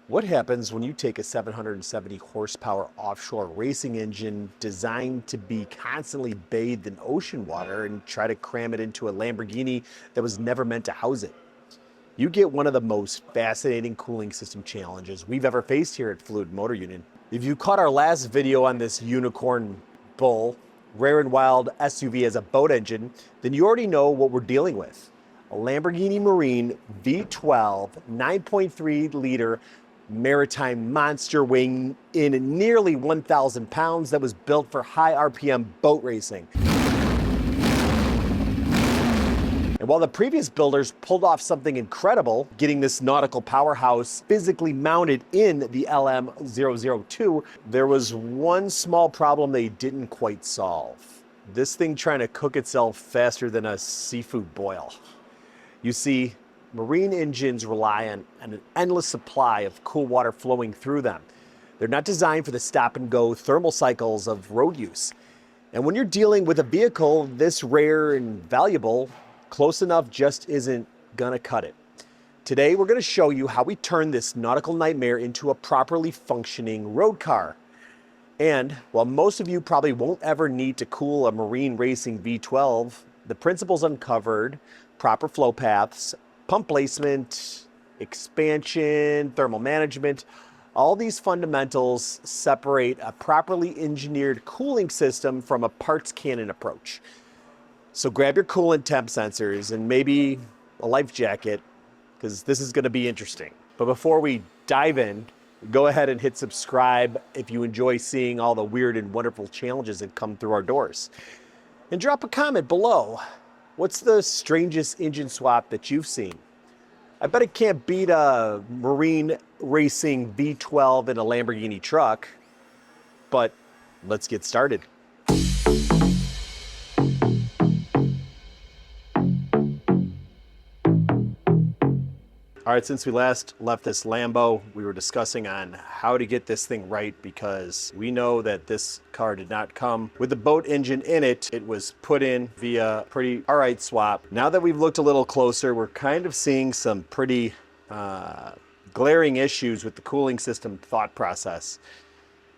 What happens when you take a 770 horsepower offshore racing engine designed to be constantly bathed in ocean water and try to cram it into a Lamborghini that was never meant to house it? You get one of the most fascinating cooling system challenges we've ever faced here at Fluid MotorUnion. If you caught our last video on this unicorn bull, rare and wild SUV as a boat engine, then you already know what we're dealing with. A Lamborghini Marine V12 9.3 liter maritime monster weighing in nearly 1,000 pounds that was built for high RPM boat racing. And while the previous builders pulled off something incredible, getting this nautical powerhouse physically mounted in the LM002, there was one small problem they didn't quite solve. This thing trying to cook itself faster than a seafood boil. You see, marine engines rely on an endless supply of cool water flowing through them. They're not designed for the stop-and-go thermal cycles of road use. And when you're dealing with a vehicle this rare and valuable, close enough just isn't gonna cut it. Today, we're gonna show you how we turn this nautical nightmare into a properly functioning road car. And while most of you probably won't ever need to cool a marine racing V12, the principles uncovered, proper flow paths, pump placement, expansion, thermal management, all these fundamentals separate a properly engineered cooling system from a parts cannon approach. So grab your coolant temp sensors and maybe a life jacket, because this is going to be interesting. But before we dive in, go ahead and hit subscribe if you enjoy seeing all the weird and wonderful challenges that come through our doors. And drop a comment below. What's the strangest engine swap that you've seen? I bet it can't beat a marine racing V12 in a Lamborghini truck, but let's get started. All right, since we last left this Lambo, we were discussing on how to get this thing right because we know that this car did not come with the boat engine in it. It was put in via pretty all right swap. Now that we've looked a little closer, we're kind of seeing some pretty glaring issues with the cooling system thought process.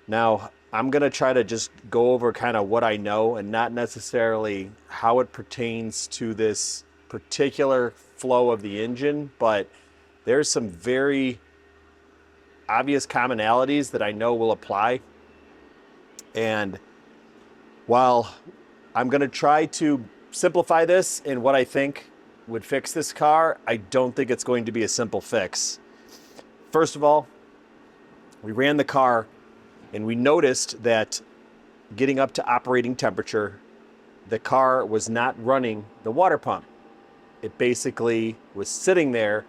Now, I'm gonna try to just go over kind of what I know and not necessarily how it pertains to this particular flow of the engine, but there's some very obvious commonalities that I know will apply. And while I'm going to try to simplify this in what I think would fix this car, I don't think it's going to be a simple fix. First of all, we ran the car and we noticed that getting up to operating temperature, the car was not running the water pump. It basically was sitting there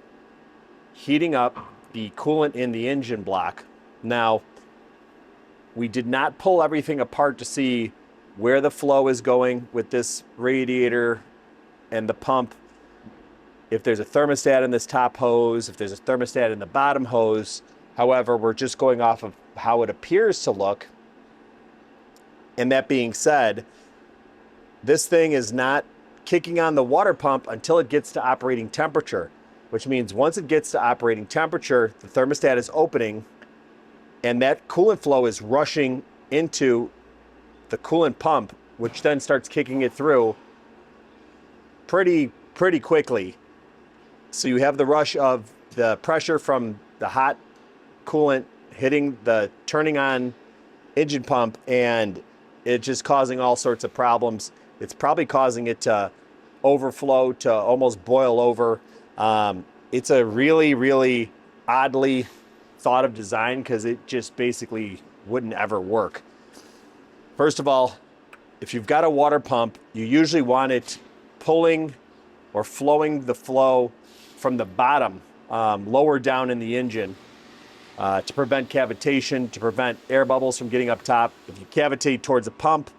heating up the coolant in the engine block. Now, we did not pull everything apart to see where the flow is going with this radiator and the pump. If there's a thermostat in this top hose, if there's a thermostat in the bottom hose. However, we're just going off of how it appears to look. And that being said, this thing is not kicking on the water pump until it gets to operating temperature, which means once it gets to operating temperature, the thermostat is opening and that coolant flow is rushing into the coolant pump, which then starts kicking it through pretty quickly. So you have the rush of the pressure from the hot coolant hitting the turning on engine pump, and it's just causing all sorts of problems. It's probably causing it to overflow, to almost boil over. It's a really oddly thought of design because it just basically wouldn't ever work. First of all, if you've got a water pump, you usually want it pulling or flowing the flow from the bottom, lower down in the engine, to prevent cavitation, to prevent air bubbles from getting up top. If you cavitate towards the pump,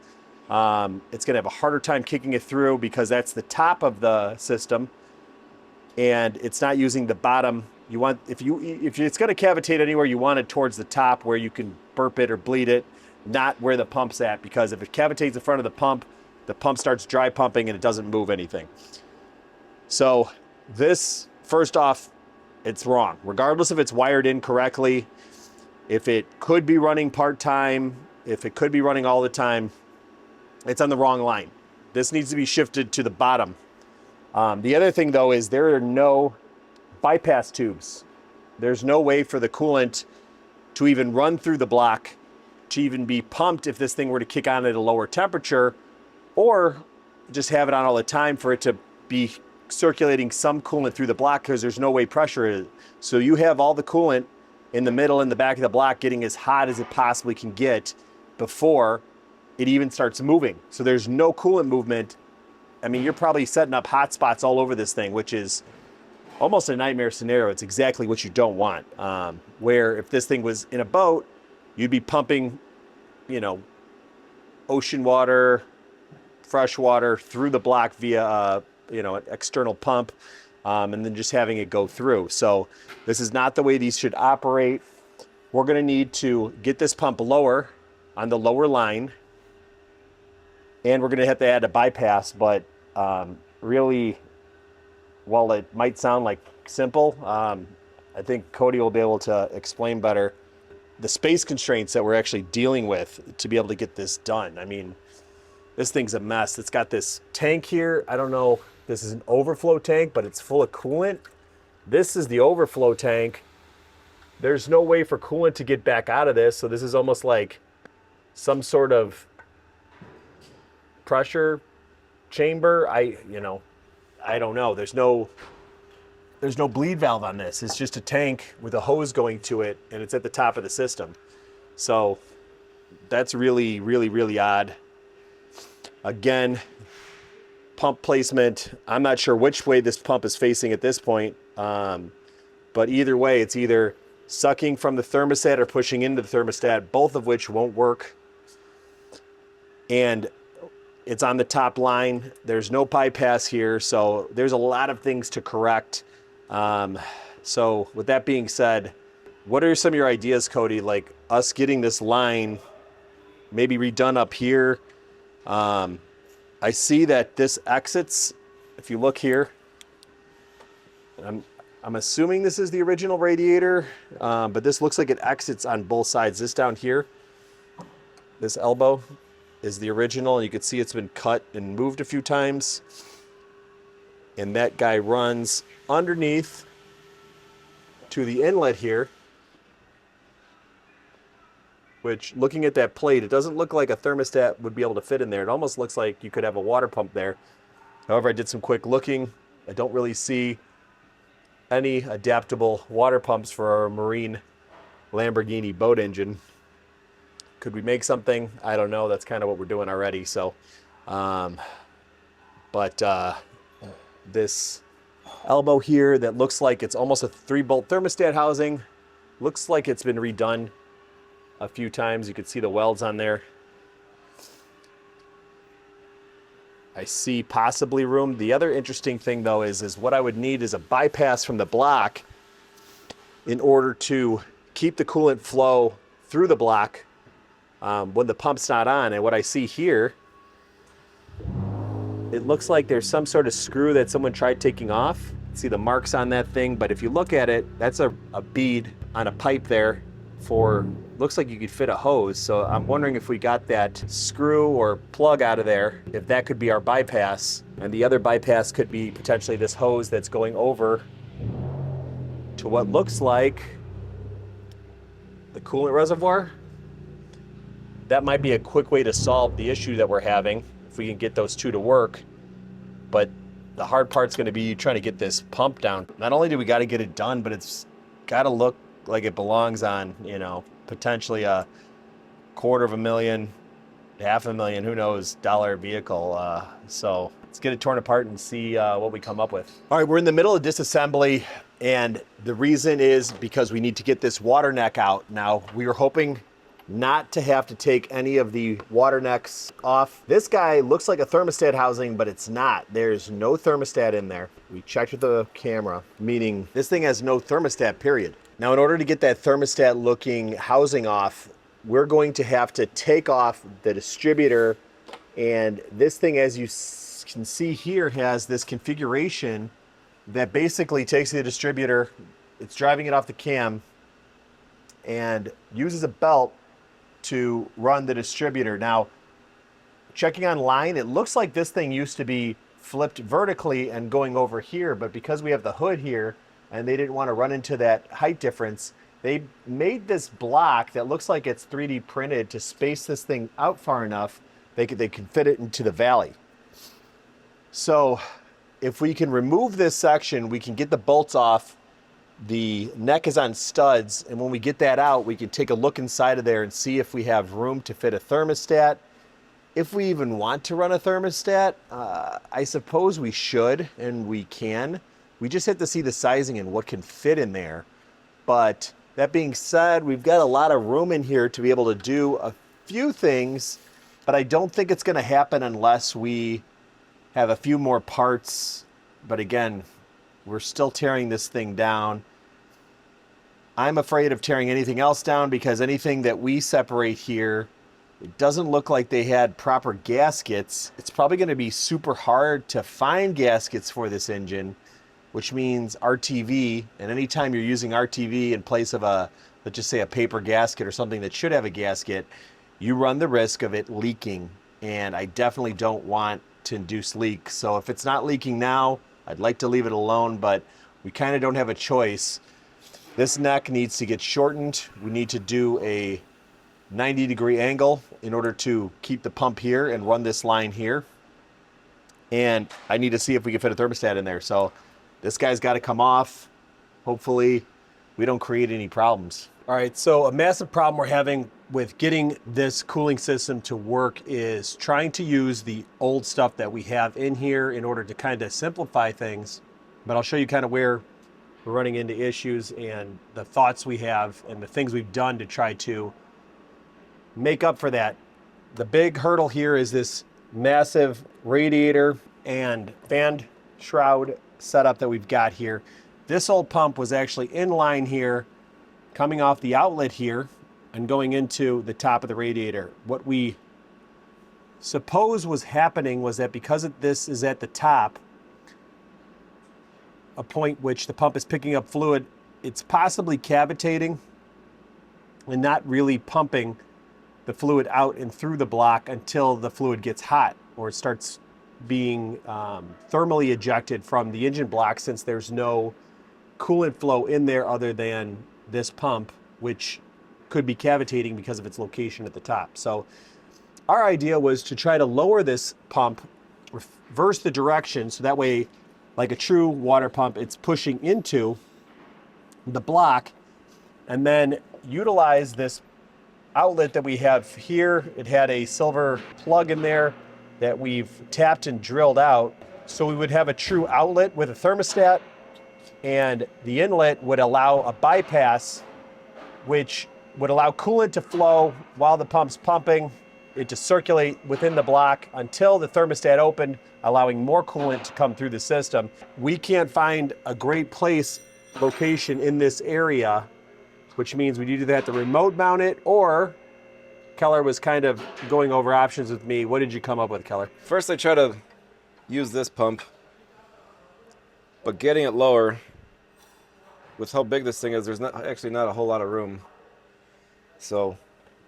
it's going to have a harder time kicking it through because that's the top of the system and it's not using the bottom. You want, if it's going to cavitate anywhere, you want it towards the top where you can burp it or bleed it, not where the pump's at, because if it cavitates in front of the pump starts dry pumping and it doesn't move anything. So this, first off, it's wrong. Regardless if it's wired in correctly, if it could be running part-time, if it could be running all the time, it's on the wrong line. This needs to be shifted to the bottom. The other thing though is there are no bypass tubes. There's no way for the coolant to even run through the block, to even be pumped if this thing were to kick on at a lower temperature, or just have it on all the time for it to be circulating some coolant through the block, because there's no way pressure is. So you have all the coolant in the middle and the back of the block getting as hot as it possibly can get before it even starts moving. So there's no coolant movement. I mean, you're probably setting up hot spots all over this thing, which is almost a nightmare scenario. It's exactly what you don't want. Where if this thing was in a boat, you'd be pumping, you know, ocean water, fresh water through the block via, you know, an external pump, and then just having it go through. So this is not the way these should operate. We're gonna need to get this pump lower on the lower line, and we're gonna have to add a bypass, but really, while it might sound like simple, I think Cody will be able to explain better the space constraints that we're actually dealing with to be able to get this done. I mean, this thing's a mess. It's got this tank here. I don't know, this is an overflow tank, but it's full of coolant. This is the overflow tank. There's no way for coolant to get back out of this. So this is almost like some sort of pressure chamber. I don't know. There's no bleed valve on this. It's just a tank with a hose going to it, and it's at the top of the system. So that's really, really, really odd. Again, pump placement. I'm not sure which way this pump is facing at this point, but either way, it's either sucking from the thermostat or pushing into the thermostat, both of which won't work. And it's on the top line. There's no bypass here, so there's a lot of things to correct. So with that being said, what are some of your ideas, Cody? Like us getting this line maybe redone up here. I see that this exits, if you look here, I'm assuming this is the original radiator, but this looks like it exits on both sides. This down here, this elbow is the original, and you can see it's been cut and moved a few times. And that guy runs underneath to the inlet here, which, looking at that plate, it doesn't look like a thermostat would be able to fit in there. It almost looks like you could have a water pump there. However, I did some quick looking. I don't really see any adaptable water pumps for our Marine Lamborghini boat engine. Could we make something? I don't know. That's kind of what we're doing already. So, this elbow here that looks like it's almost a 3-bolt thermostat housing, looks like it's been redone a few times. You can see the welds on there. I see possibly room. The other interesting thing though is what I would need is a bypass from the block in order to keep the coolant flow through the block when the pump's not on. And what I see here, it looks like there's some sort of screw that someone tried taking off. See the marks on that thing, but if you look at it, that's a bead on a pipe there for, looks like you could fit a hose. So I'm wondering if we got that screw or plug out of there, if that could be our bypass. And the other bypass could be potentially this hose that's going over to what looks like the coolant reservoir. That might be a quick way to solve the issue that we're having, if we can get those two to work. But the hard part's gonna be trying to get this pump down. Not only do we gotta get it done, but it's gotta look like it belongs on, you know, potentially a $250,000, $500,000, who knows, dollar vehicle. So let's get it torn apart and see what we come up with. All right, we're in the middle of disassembly, and the reason is because we need to get this water neck out. Now, we were hoping not to have to take any of the water necks off. This guy looks like a thermostat housing, but it's not. There's no thermostat in there. We checked with the camera, meaning this thing has no thermostat, period. Now, in order to get that thermostat looking housing off, we're going to have to take off the distributor. And this thing, as you can see here, has this configuration that basically takes the distributor it's driving it off the cam and uses a belt to run the distributor. Now, checking online, it looks like this thing used to be flipped vertically and going over here, but because we have the hood here and they didn't want to run into that height difference, they made this block that looks like it's 3D printed to space this thing out far enough they could fit it into the valley. So if we can remove this section, we can get the bolts off. The neck is on studs, and when we get that out, we can take a look inside of there and see if we have room to fit a thermostat. If we even want to run a thermostat, I suppose we should, and we can. We just have to see the sizing and what can fit in there. But that being said, we've got a lot of room in here to be able to do a few things, but I don't think it's going to happen unless we have a few more parts. But again, we're still tearing this thing down. I'm afraid of tearing anything else down because anything that we separate here, it doesn't look like they had proper gaskets. It's probably going to be super hard to find gaskets for this engine, which means RTV. And anytime you're using RTV in place of a, let's just say a paper gasket or something that should have a gasket, you run the risk of it leaking. And I definitely don't want to induce leaks. So if it's not leaking now, I'd like to leave it alone, but we kind of don't have a choice. This neck needs to get shortened. We need to do a 90-degree angle in order to keep the pump here and run this line here. And I need to see if we can fit a thermostat in there. So this guy's got to come off. Hopefully we don't create any problems. All right, so a massive problem we're having with getting this cooling system to work is trying to use the old stuff that we have in here in order to kind of simplify things. But I'll show you kind of where we're running into issues and the thoughts we have and the things we've done to try to make up for that. The big hurdle here is this massive radiator and fan shroud setup that we've got here. This old pump was actually in line here, coming off the outlet here and going into the top of the radiator. What we suppose was happening was that because this is at the top, a point which the pump is picking up fluid, it's possibly cavitating and not really pumping the fluid out and through the block until the fluid gets hot or it starts being thermally ejected from the engine block, since there's no coolant flow in there other than this pump, which could be cavitating because of its location at the top. So our idea was to try to lower this pump, reverse the direction, so that way, like a true water pump, it's pushing into the block, and then utilize this outlet that we have here. It had a silver plug in there that we've tapped and drilled out. So we would have a true outlet with a thermostat, and the inlet would allow a bypass, which would allow coolant to flow while the pump's pumping, it to circulate within the block until the thermostat opened, allowing more coolant to come through the system. We can't find a great location in this area, which means we either have to remote mount it, or Keller was kind of going over options with me. What did you come up with, Keller? First I try to use this pump, but getting it lower, with how big this thing is, there's actually not a whole lot of room. So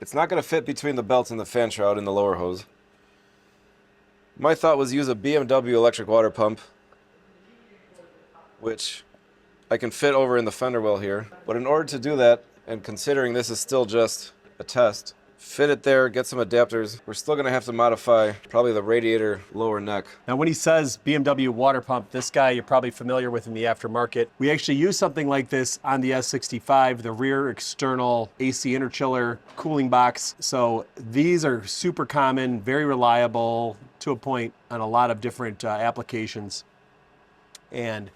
it's not going to fit between the belts and the fan shroud in the lower hose. My thought was use a BMW electric water pump, which I can fit over in the fender well here. But in order to do that, and considering this is still just a test, fit it there, get some adapters. We're still gonna have to modify probably the radiator lower neck. Now when he says BMW water pump, this guy you're probably familiar with in the aftermarket. We actually use something like this on the S65, the rear external AC interchiller cooling box. So these are super common, very reliable to a point on a lot of different applications, and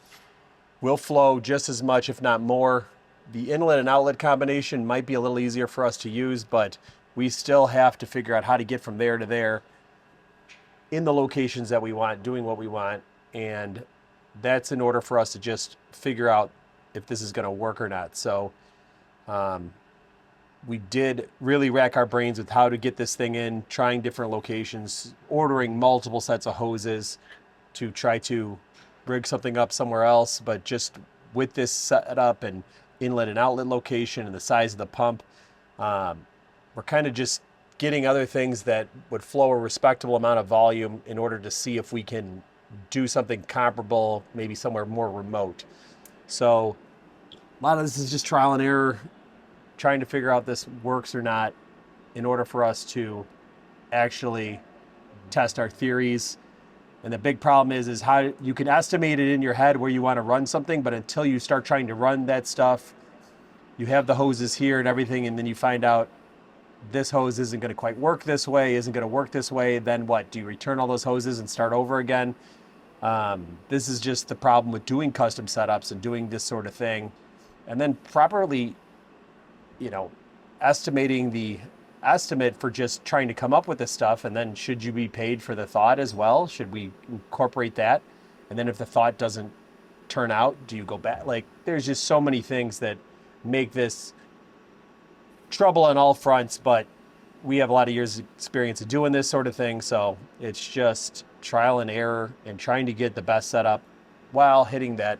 will flow just as much, if not more. The inlet and outlet combination might be a little easier for us to use, but we still have to figure out how to get from there to there in the locations that we want, doing what we want. And that's in order for us to just figure out if this is going to work or not. So we did really rack our brains with how to get this thing in, trying different locations, ordering multiple sets of hoses to try to rig something up somewhere else, but just with this setup and inlet and outlet location and the size of the pump, we're kind of just getting other things that would flow a respectable amount of volume in order to see if we can do something comparable, maybe somewhere more remote. So a lot of this is just trial and error, trying to figure out this works or not in order for us to actually test our theories. And the big problem is how you can estimate it in your head where you want to run something, but until you start trying to run that stuff, you have the hoses here and everything, and then you find out this hose isn't going to quite work this way, isn't going to work this way. Then what? Do you return all those hoses and start over again? This is just the problem with doing custom setups and doing this sort of thing. And then properly, estimating the estimate for just trying to come up with this stuff. And then should you be paid for the thought as well? Should we incorporate that? And then if the thought doesn't turn out, do you go back? Like, there's just so many things that make this trouble on all fronts, but we have a lot of years of experience of doing this sort of thing. So it's just trial and error and trying to get the best setup while hitting that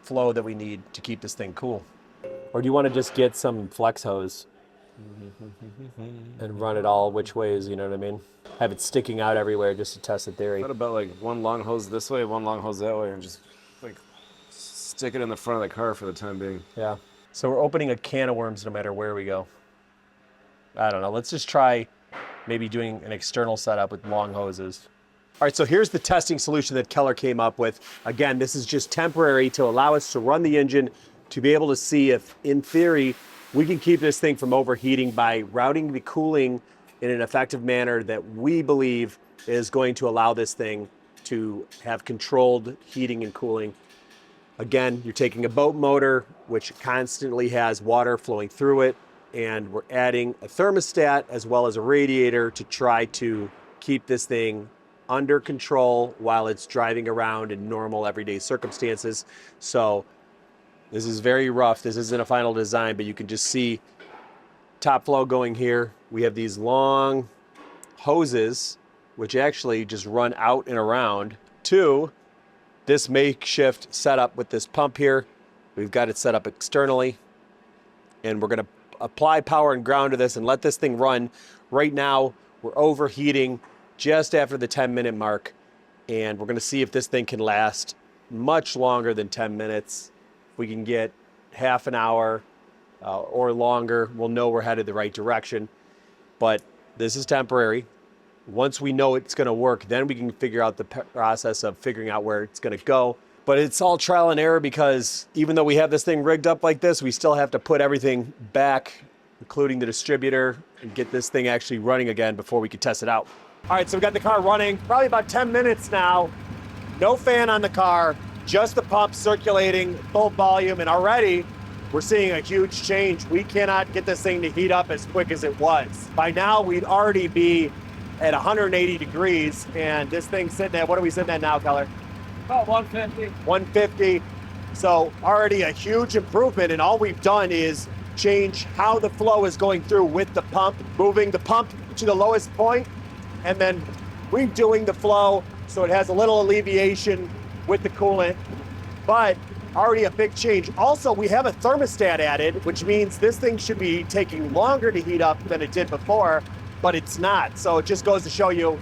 flow that we need to keep this thing cool. Or do you want to just get some flex hose and run it all which ways, you know what I mean? Have it sticking out everywhere just to test the theory. What about like one long hose this way, one long hose that way, and just like stick it in the front of the car for the time being? Yeah. So we're opening a can of worms no matter where we go. I don't know. Let's just try maybe doing an external setup with long hoses. All right, so here's the testing solution that Keller came up with. Again, this is just temporary to allow us to run the engine to be able to see if, in theory, we can keep this thing from overheating by routing the cooling in an effective manner that we believe is going to allow this thing to have controlled heating and cooling. Again, you're taking a boat motor, which constantly has water flowing through it, and we're adding a thermostat as well as a radiator to try to keep this thing under control while it's driving around in normal everyday circumstances. So this is very rough. This isn't a final design, but you can just see top flow going here. We have these long hoses, which actually just run out and around to this makeshift setup with this pump here. We've got it set up externally, and we're gonna apply power and ground to this and let this thing run. Right now, we're overheating just after the 10-minute mark, and we're gonna see if this thing can last much longer than 10 minutes. If we can get half an hour or longer, we'll know we're headed the right direction. But this is temporary. Once we know it's gonna work, then we can figure out the process of figuring out where it's gonna go. But it's all trial and error because even though we have this thing rigged up like this, we still have to put everything back, including the distributor, and get this thing actually running again before we can test it out. All right, so we got the car running, probably about 10 minutes now. No fan on the car, just the pump circulating full volume, and already we're seeing a huge change. We cannot get this thing to heat up as quick as it was. By now, we'd already be at 180 degrees, and this thing's sitting at, what are we sitting at now, Keller? About 150. 150. So already a huge improvement, and all we've done is change how the flow is going through with the pump, moving the pump to the lowest point, and then redoing the flow so it has a little alleviation with the coolant, but already a big change. Also, we have a thermostat added, which means this thing should be taking longer to heat up than it did before, but it's not. So it just goes to show you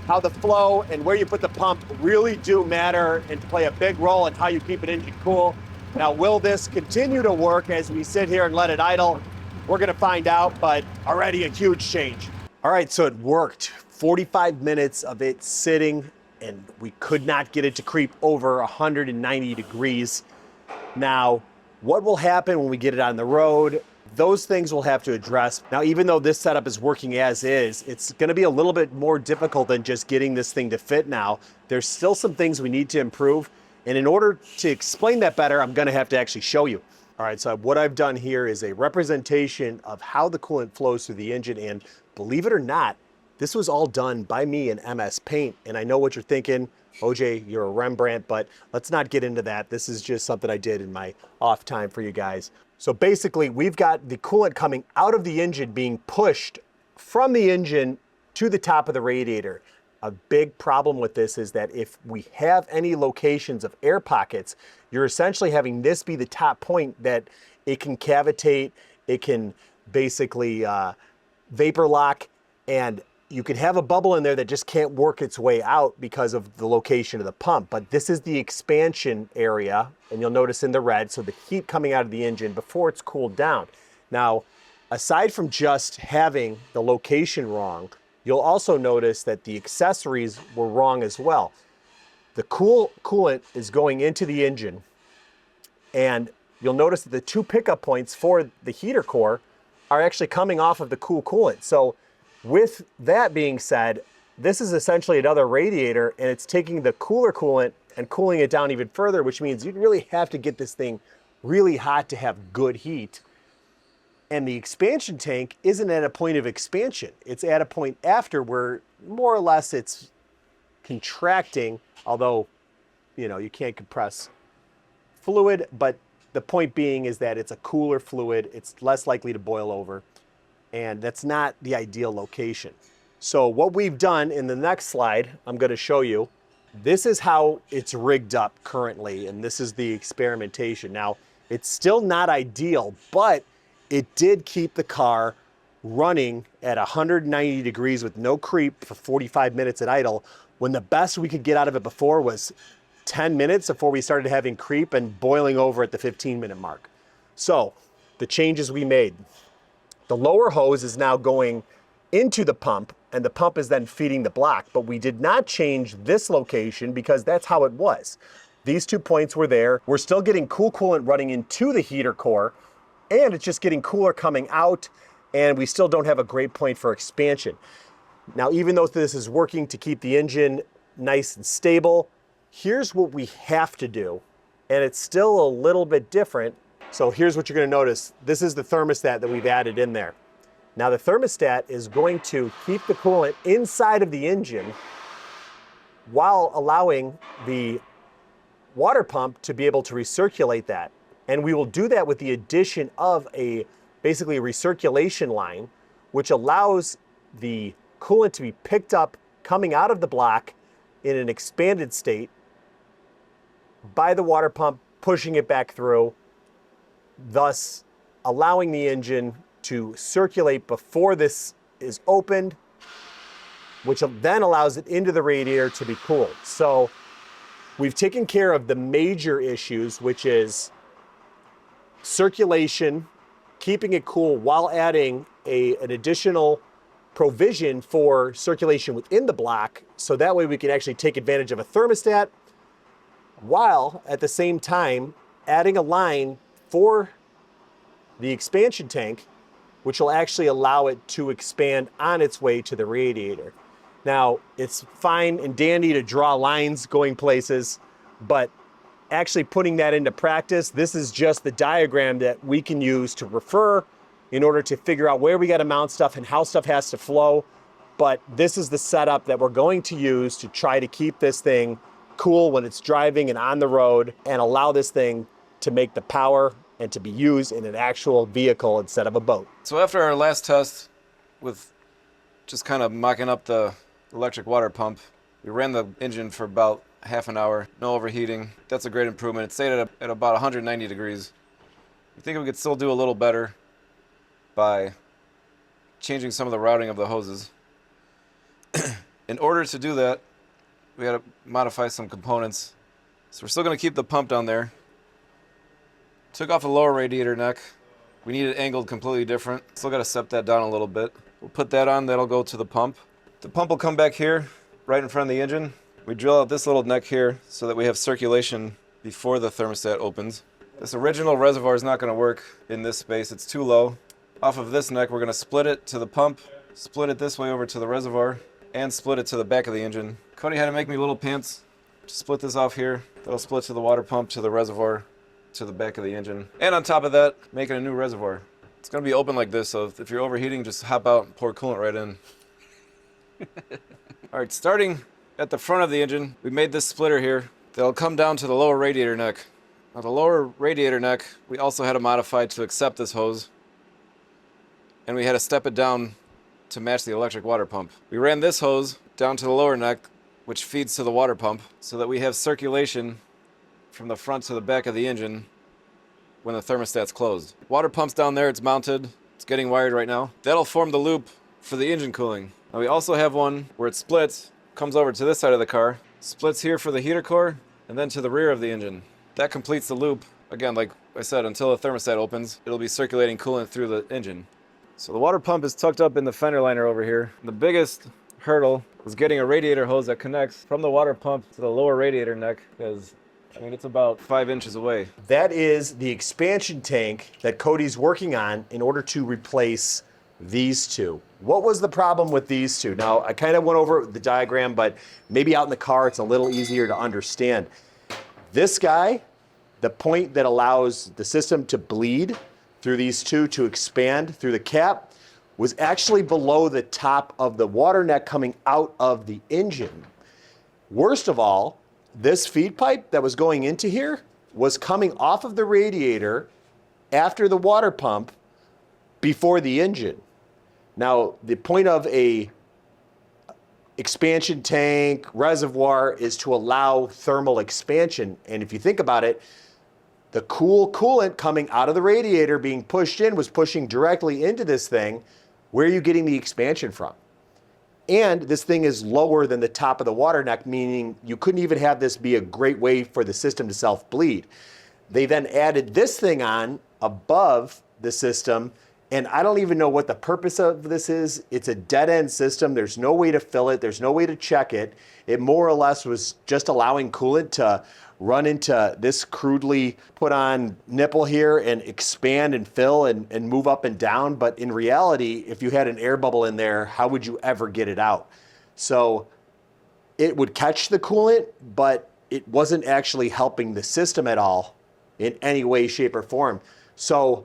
how the flow and where you put the pump really do matter and play a big role in how you keep an engine cool. Now, will this continue to work as we sit here and let it idle? We're gonna find out, but already a huge change. All right, so it worked. 45 minutes of it sitting, and we could not get it to creep over 190 degrees. Now, what will happen when we get it on the road? Those things we'll have to address. Now, even though this setup is working as is, it's gonna be a little bit more difficult than just getting this thing to fit now. There's still some things we need to improve. And in order to explain that better, I'm gonna have to actually show you. All right, so what I've done here is a representation of how the coolant flows through the engine. And believe it or not, this was all done by me in MS Paint. And I know what you're thinking, OJ, you're a Rembrandt, but let's not get into that. This is just something I did in my off time for you guys. So basically, we've got the coolant coming out of the engine being pushed from the engine to the top of the radiator. A big problem with this is that if we have any locations of air pockets, you're essentially having this be the top point that it can cavitate, it can basically vapor lock, and you could have a bubble in there that just can't work its way out because of the location of the pump. But this is the expansion area, and you'll notice in the red, so the heat coming out of the engine before it's cooled down. Now, aside from just having the location wrong, you'll also notice that the accessories were wrong as well. The coolant is going into the engine, and you'll notice that the two pickup points for the heater core are actually coming off of the coolant. So with that being said, this is essentially another radiator, and it's taking the cooler coolant and cooling it down even further, which means you'd really have to get this thing really hot to have good heat. And the expansion tank isn't at a point of expansion. It's at a point after where more or less it's contracting, although, you know, you can't compress fluid, but the point being is that it's a cooler fluid. It's less likely to boil over, and that's not the ideal location. So what we've done in the next slide, I'm going to show you, this is how it's rigged up currently, and this is the experimentation. Now, it's still not ideal, but it did keep the car running at 190 degrees with no creep for 45 minutes at idle, when the best we could get out of it before was 10 minutes before we started having creep and boiling over at the 15-minute mark. So the changes we made. The lower hose is now going into the pump, and the pump is then feeding the block, but we did not change this location because that's how it was. These 2 points were there. We're still getting cool coolant running into the heater core, and it's just getting cooler coming out, and we still don't have a great point for expansion. Now, even though this is working to keep the engine nice and stable, here's what we have to do, and it's still a little bit different. So here's what you're going to notice. This is the thermostat that we've added in there. Now the thermostat is going to keep the coolant inside of the engine while allowing the water pump to be able to recirculate that. And we will do that with the addition of basically a recirculation line, which allows the coolant to be picked up coming out of the block in an expanded state by the water pump, pushing it back through, thus allowing the engine to circulate before this is opened, which then allows it into the radiator to be cooled. So we've taken care of the major issues, which is circulation, keeping it cool while adding an additional provision for circulation within the block, so that way we can actually take advantage of a thermostat while at the same time adding a line for the expansion tank, which will actually allow it to expand on its way to the radiator. Now, it's fine and dandy to draw lines going places, but actually putting that into practice, this is just the diagram that we can use to refer in order to figure out where we got to mount stuff and how stuff has to flow. But this is the setup that we're going to use to try to keep this thing cool when it's driving and on the road, and allow this thing to make the power and to be used in an actual vehicle instead of a boat. So after our last test with just kind of mocking up the electric water pump, we ran the engine for about half an hour, no overheating. That's a great improvement. It stayed at about 190 degrees. I think we could still do a little better by changing some of the routing of the hoses. In order to do that, we had to modify some components. So we're still going to keep the pump down there. Took off the lower radiator neck. We need it angled completely different. Still got to set that down a little bit. We'll put that on, that'll go to the pump. The pump will come back here, right in front of the engine. We drill out this little neck here so that we have circulation before the thermostat opens. This original reservoir is not going to work in this space, it's too low. Off of this neck, we're going to split it to the pump, split it this way over to the reservoir, and split it to the back of the engine. Cody had to make me little pins to split this off here. That'll split to the water pump, to the reservoir, to the back of the engine. And on top of that, making a new reservoir. It's going to be open like this, so if you're overheating, just hop out and pour coolant right in. All right, starting at the front of the engine, we made this splitter here that'll come down to the lower radiator neck. Now the lower radiator neck, we also had to modify to accept this hose, and we had to step it down to match the electric water pump. We ran this hose down to the lower neck, which feeds to the water pump, so that we have circulation from the front to the back of the engine when the thermostat's closed. Water pump's down there, it's mounted, it's getting wired right now. That'll form the loop for the engine cooling. Now we also have one where it splits, comes over to this side of the car, splits here for the heater core, and then to the rear of the engine. That completes the loop. Again, like I said, until the thermostat opens, it'll be circulating coolant through the engine. So the water pump is tucked up in the fender liner over here. The biggest hurdle was getting a radiator hose that connects from the water pump to the lower radiator neck, because I mean, it's about 5 inches away. That is the expansion tank that Cody's working on in order to replace these two. What was the problem with these two? Now, I kind of went over the diagram, but maybe out in the car it's a little easier to understand. This guy, the point that allows the system to bleed through these two to expand through the cap, was actually below the top of the water neck coming out of the engine. Worst of all, this feed pipe that was going into here was coming off of the radiator after the water pump before the engine. Now, the point of a expansion tank reservoir is to allow thermal expansion. And if you think about it, the coolant coming out of the radiator being pushed in was pushing directly into this thing. Where are you getting the expansion from? And this thing is lower than the top of the water neck, meaning you couldn't even have this be a great way for the system to self-bleed. They then added this thing on above the system, and I don't even know what the purpose of this is. It's a dead-end system. There's no way to fill it. There's no way to check it. It more or less was just allowing coolant to run into this crudely put on nipple here and expand and fill and move up and down. But in reality, if you had an air bubble in there, how would you ever get it out? So it would catch the coolant, but it wasn't actually helping the system at all in any way, shape, or form. So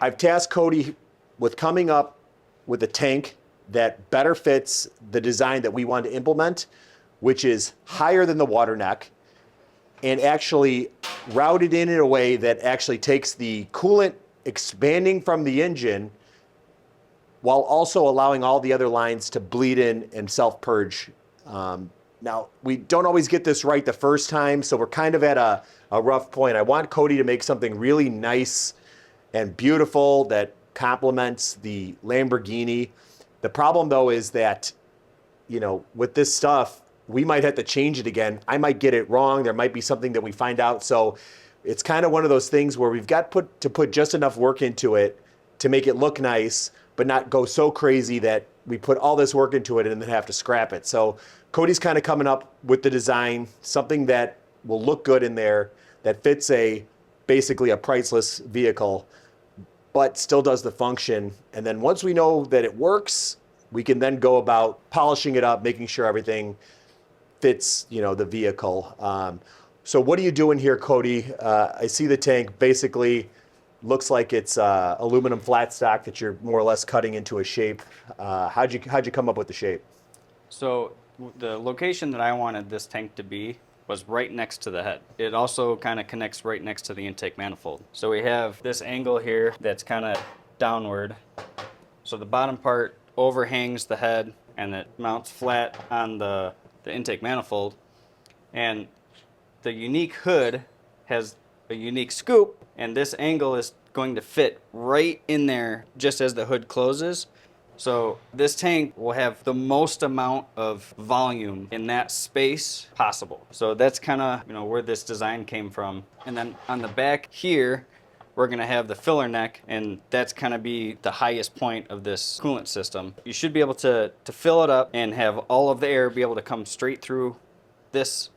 I've tasked Cody with coming up with a tank that better fits the design that we want to implement, which is higher than the water neck, and actually routed in a way that actually takes the coolant expanding from the engine while also allowing all the other lines to bleed in and self-purge. Now, we don't always get this right the first time, so we're kind of at a rough point. I want Cody to make something really nice and beautiful that complements the Lamborghini. The problem, though, is that, you know, with this stuff, we might have to change it again. I might get it wrong. There might be something that we find out. So it's kind of one of those things where we've got to put just enough work into it to make it look nice, but not go so crazy that we put all this work into it and then have to scrap it. So Cody's kind of coming up with the design, something that will look good in there, that fits basically a priceless vehicle, but still does the function. And then once we know that it works, we can then go about polishing it up, making sure everything fits, you know, the vehicle. So what are you doing here, Cody? I see the tank basically looks like it's aluminum flat stock that you're more or less cutting into a shape. How'd you come up with the shape? So the location that I wanted this tank to be was right next to the head. It also kind of connects right next to the intake manifold. So we have this angle here that's kind of downward. So the bottom part overhangs the head and it mounts flat on the intake manifold. And the unique hood has a unique scoop, and this angle is going to fit right in there just as the hood closes. So this tank will have the most amount of volume in that space possible. So that's kind of, you know, where this design came from. And then on the back here, we're gonna have the filler neck, and that's gonna be the highest point of this coolant system. You should be able to fill it up and have all of the air be able to come straight through this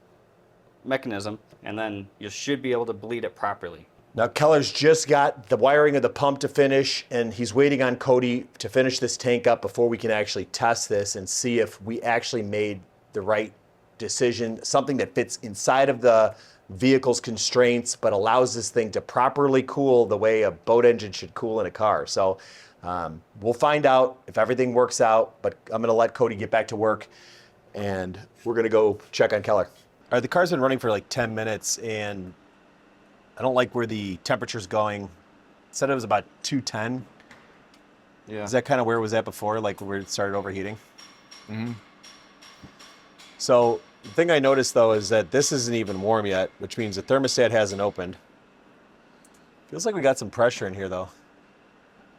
mechanism, and then you should be able to bleed it properly. Now, Keller's just got the wiring of the pump to finish, and he's waiting on Cody to finish this tank up before we can actually test this and see if we actually made the right decision, something that fits inside of the vehicle's constraints, but allows this thing to properly cool the way a boat engine should cool in a car. So we'll find out if everything works out, but I'm gonna let Cody get back to work, and we're gonna go check on Keller. All right, the car's been running for like 10 minutes, and I don't like where the temperature's going. It said it was about 210. Yeah. Is that kind of where it was at before, like where it started overheating? Mm-hmm. So the thing I noticed though is that this isn't even warm yet, which means the thermostat hasn't opened. Feels like we got some pressure in here though.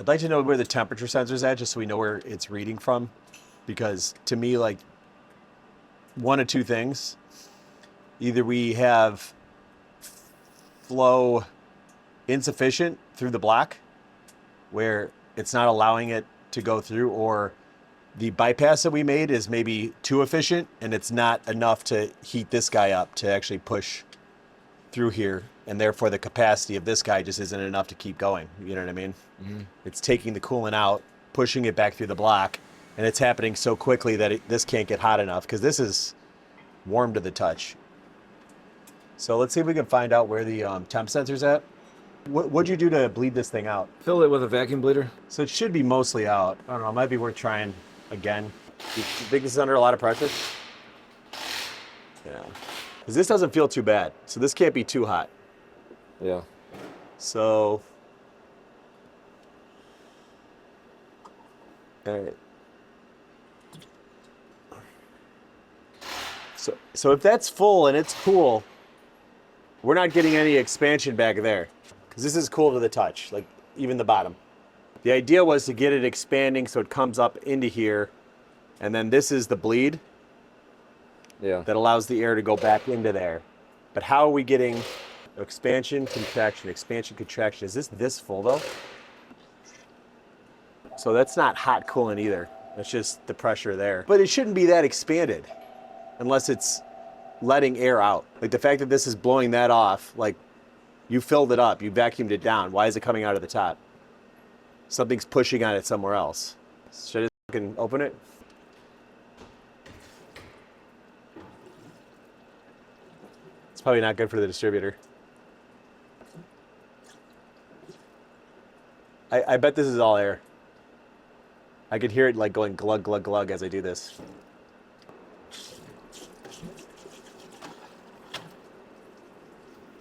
I'd like to know where the temperature sensor's at just so we know where it's reading from. Because to me, like, one of two things. Either we have flow insufficient through the block where it's not allowing it to go through, or the bypass that we made is maybe too efficient and it's not enough to heat this guy up to actually push through here, and therefore the capacity of this guy just isn't enough to keep going. You know what I mean? Mm-hmm. It's taking the coolant out, pushing it back through the block, and it's happening so quickly that this can't get hot enough because this is warm to the touch. So let's see if we can find out where the temp sensor's at. What'd you do to bleed this thing out? Fill it with a vacuum bleeder. So it should be mostly out. I don't know, it might be worth trying again. You think this is under a lot of pressure? Yeah. Because this doesn't feel too bad. So this can't be too hot. Yeah. So, all right. So if that's full and it's cool, we're not getting any expansion back there. Because this is cool to the touch, like even the bottom. The idea was to get it expanding so it comes up into here, and then this is the bleed. Yeah. That allows the air to go back into there. But how are we getting expansion, contraction, expansion, contraction? Is this full though? So that's not hot coolant either. That's just the pressure there. But it shouldn't be that expanded unless it's letting air out. Like the fact that this is blowing that off, like you filled it up, you vacuumed it down. Why is it coming out of the top? Something's pushing on it somewhere else. Should I just fucking open it? It's probably not good for the distributor. I bet this is all air. I could hear it like going glug, glug, glug as I do this.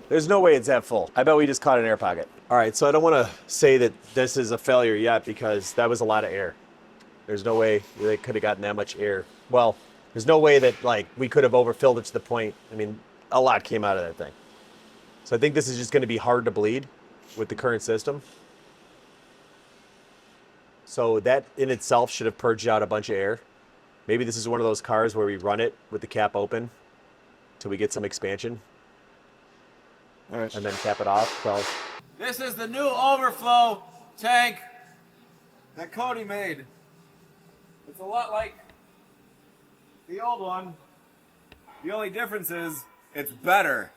There's no way it's that full. I bet we just caught an air pocket. All right, so I don't want to say that this is a failure yet because that was a lot of air. There's no way they could have gotten that much air. Well, there's no way that like we could have overfilled it to the point. I mean, a lot came out of that thing. So I think this is just going to be hard to bleed with the current system. So that in itself should have purged out a bunch of air. Maybe this is one of those cars where we run it with the cap open till we get some expansion. All right. And then cap it off. So This is the new overflow tank that Cody made. It's a lot like the old one. The only difference is it's better.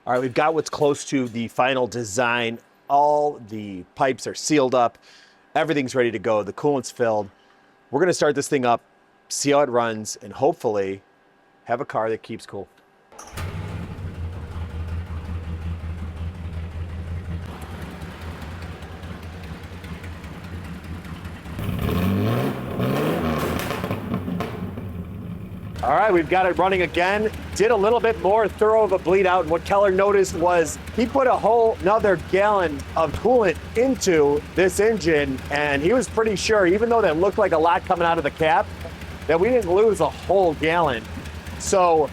all right, we've got what's close to the final design. All the pipes are sealed up. Everything's ready to go. The coolant's filled. We're going to start this thing up, see how it runs, and hopefully have a car that keeps cool. All right, we've got it running again. Did a little bit more thorough of a bleed out. And what Keller noticed was he put a whole another gallon of coolant into this engine. And he was pretty sure, even though that looked like a lot coming out of the cap, that we didn't lose a whole gallon. So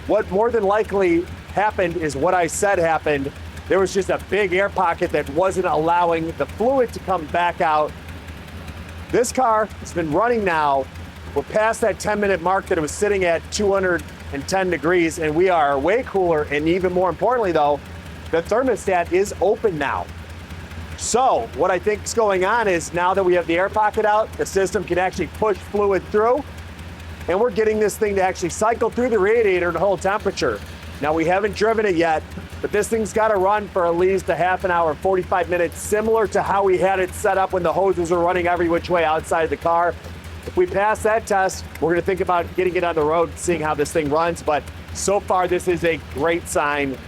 what more than likely happened is what I said happened. There was just a big air pocket that wasn't allowing the fluid to come back out. This car has been running now. We're past that 10-minute mark that it was sitting at 210 degrees, and we are way cooler. And even more importantly, though, the thermostat is open now. So what I think is going on is now that we have the air pocket out, the system can actually push fluid through, and we're getting this thing to actually cycle through the radiator to hold temperature. Now, we haven't driven it yet, but this thing's got to run for at least a half an hour, 45 minutes, similar to how we had it set up when the hoses were running every which way outside the car. If we pass that test, we're going to think about getting it on the road, seeing how this thing runs. But so far, this is a great sign.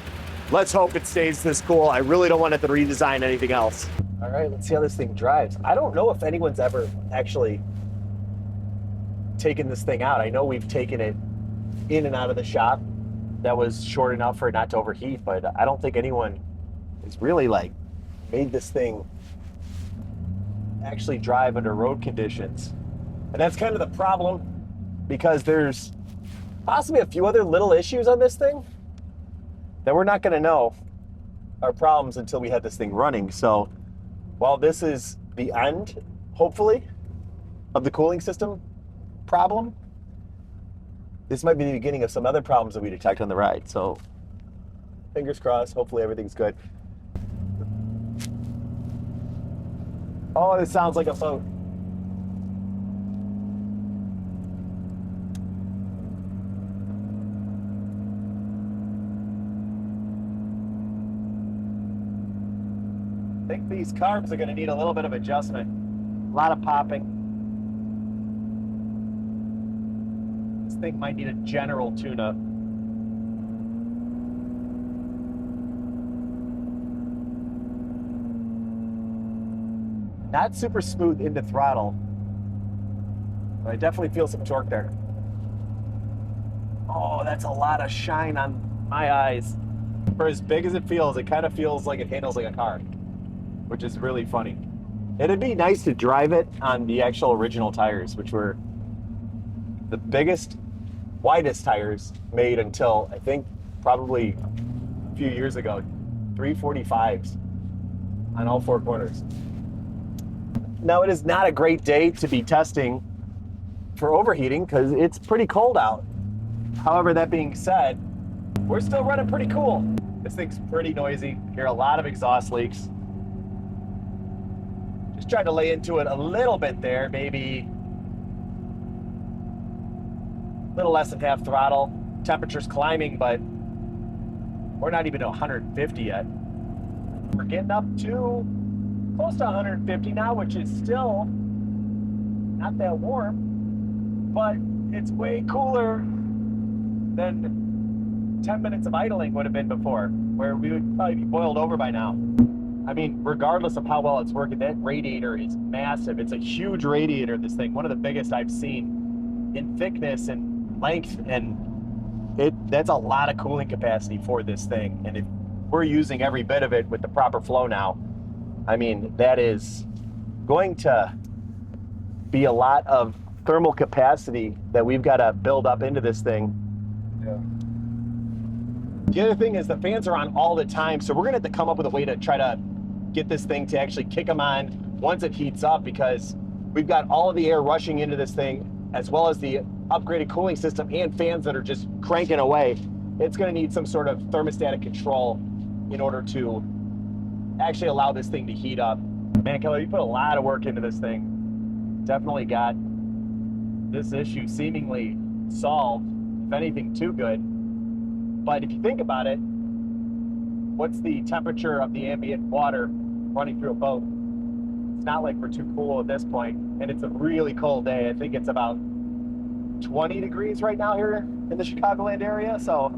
Let's hope it stays this cool. I really don't want it to redesign anything else. All right, let's see how this thing drives. I don't know if anyone's ever actually taken this thing out. I know we've taken it in and out of the shop. That was short enough for it not to overheat, but I don't think anyone has really like made this thing actually drive under road conditions. And that's kind of the problem, because there's possibly a few other little issues on this thing that we're not going to know are problems until we have this thing running. So while this is the end, hopefully, of the cooling system problem, this might be the beginning of some other problems that we detect on the ride. So fingers crossed, hopefully everything's good. Oh, this sounds like a boat. I think these carbs are going to need a little bit of adjustment. A lot of popping. This thing might need a general tune-up. Not super smooth into throttle, but I definitely feel some torque there. Oh, that's a lot of shine on my eyes. For as big as it kind of feels like it handles like a car, which is really funny. It'd be nice to drive it on the actual original tires, which were the biggest, widest tires made until, I think, probably a few years ago. 345s on all four corners. Now, it is not a great day to be testing for overheating because it's pretty cold out. However, that being said, we're still running pretty cool. This thing's pretty noisy. Hear a lot of exhaust leaks. Just tried to lay into it a little bit there, maybe a little less than half throttle. Temperature's climbing, but we're not even to 150 yet. We're getting up to close to 150 now, which is still not that warm, but it's way cooler than 10 minutes of idling would have been before, where we would probably be boiled over by now. I mean, regardless of how well it's working, that radiator is massive. It's a huge radiator, this thing, one of the biggest I've seen in thickness and length, and that's a lot of cooling capacity for this thing. And if we're using every bit of it with the proper flow now, I mean, that is going to be a lot of thermal capacity that we've got to build up into this thing. Yeah. The other thing is the fans are on all the time, so we're going to have to come up with a way to try to get this thing to actually kick them on once it heats up, because we've got all of the air rushing into this thing, as well as the upgraded cooling system and fans that are just cranking away. It's going to need some sort of thermostatic control in order to actually allow this thing to heat up. Man, Keller, you put a lot of work into this thing. Definitely got this issue seemingly solved, if anything too good. But if you think about it, what's the temperature of the ambient water running through a boat? It's not like we're too cool at this point, and it's a really cold day. I think it's about 20 degrees right now here in the Chicagoland area. So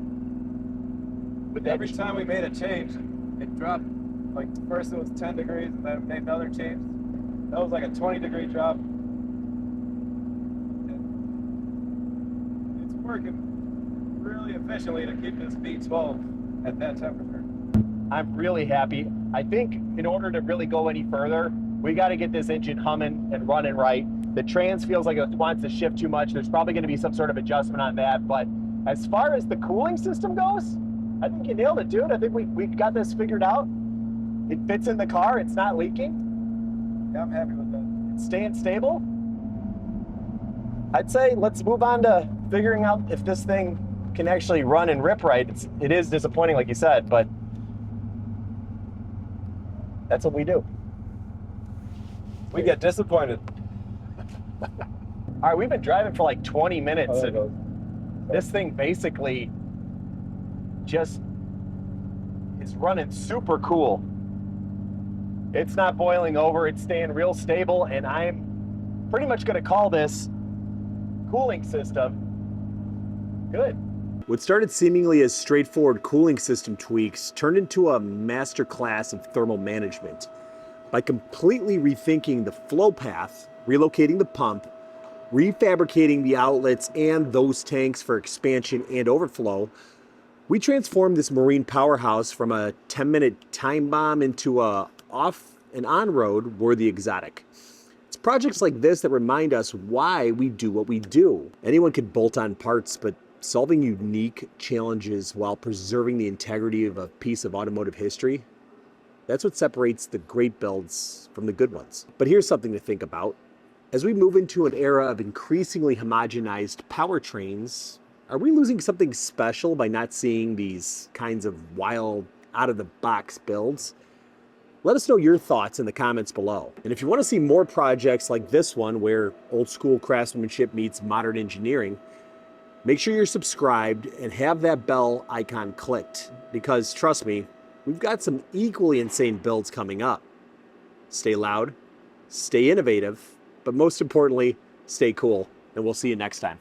with Every time we made a change, it dropped. Like first it was 10 degrees, and then we made another change. That was like a 20-degree drop. And it's working really efficiently to keep this V12 at that temperature. I'm really happy. I think in order to really go any further, we got to get this engine humming and running right. The trans feels like it wants to shift too much. There's probably going to be some sort of adjustment on that. But as far as the cooling system goes, I think you nailed it, dude. I think we got this figured out. It fits in the car. It's not leaking. Yeah, I'm happy with that. It's staying stable. I'd say let's move on to figuring out if this thing can actually run and rip right. It is disappointing, like you said, but that's what we do. We get disappointed. All right, we've been driving for like 20 minutes. Oh, there it and goes. this thing basically just is running super cool. It's not boiling over, it's staying real stable, and I'm pretty much gonna call this cooling system good. What started seemingly as straightforward cooling system tweaks turned into a masterclass of thermal management. By completely rethinking the flow path, relocating the pump, refabricating the outlets and those tanks for expansion and overflow, we transformed this marine powerhouse from a 10-minute time bomb into a off and on road worthy exotic. It's projects like this that remind us why we do what we do. Anyone could bolt on parts, but solving unique challenges while preserving the integrity of a piece of automotive history, that's what separates the great builds from the good ones. But here's something to think about. As we move into an era of increasingly homogenized powertrains, are we losing something special by not seeing these kinds of wild, out-of-the-box builds? Let us know your thoughts in the comments below. And if you want to see more projects like this one, where old school craftsmanship meets modern engineering, make sure you're subscribed and have that bell icon clicked, because trust me, we've got some equally insane builds coming up. Stay loud, stay innovative, but most importantly, stay cool, and we'll see you next time.